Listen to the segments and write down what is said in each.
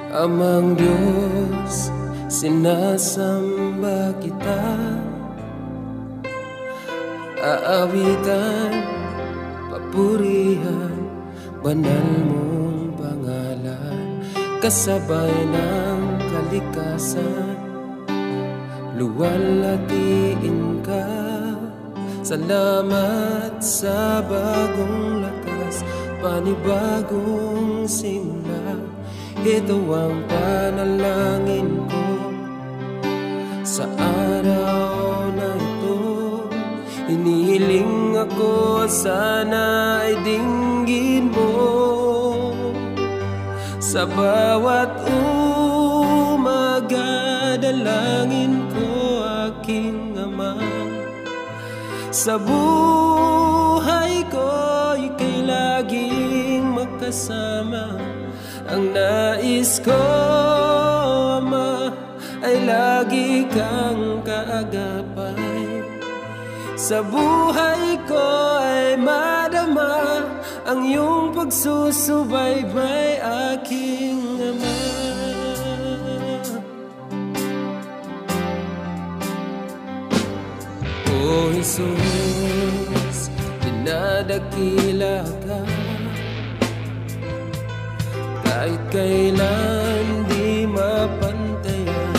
Amang Diyos, sinasamba kita. Aawitan, papurihan, banal mong pangalan. Kasabay ng kalikasan, luwalhatiin ka. Salamat sa bagong lakas, panibagong simula. Ito ang panalangin ko sa araw na ito. Hinihiling ako, sana ay dinggin mo sa bawat umaga. Dalangin ko, aking Ama, sa buhay ko ika'y laging magkasama. Ang nais ko, Ama, ay lagi kang kaagapay. Sa buhay ko ay madama ang iyong pagsusubaybay, aking Ama. O Jesus, dinadakila ka. Kahit kailan di mapantayan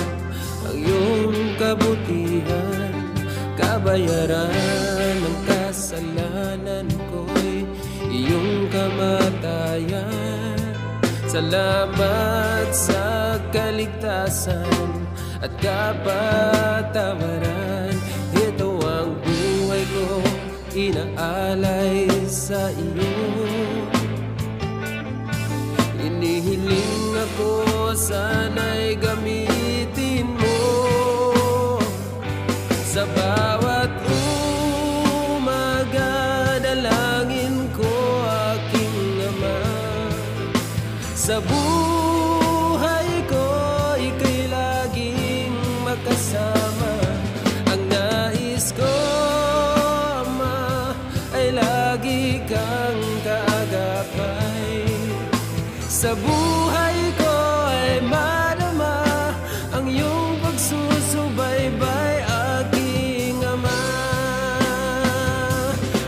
ang iyong kabutihan. Kabayaran ng kasalanan ko'y iyong kamatayan. Salamat sa kaligtasan at kapatawaran. Ito ang buhay ko, inaalay sa iyo. Hinihiling ako, sana'y gamitin mo sa bawat umaga. Dalangin ko, aking Ama, sa buhay ko ika'y laging makasama. Ang nais ko, Ama, ay lagi kang kaagapay. Sa buhay ko ay madama ang iyong pagsusubaybay, aking Ama.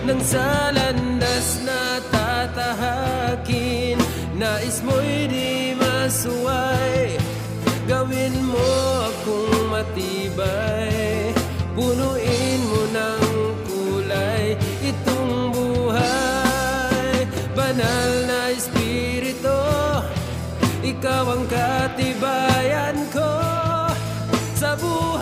Nang sa landas na tatahakin, nais mo'y di masuway. Gawin mo akong matibay, punuin mo ng kulay itong buhay. Banal na Espiritu, ikaw ang katibayan ko sa buhay.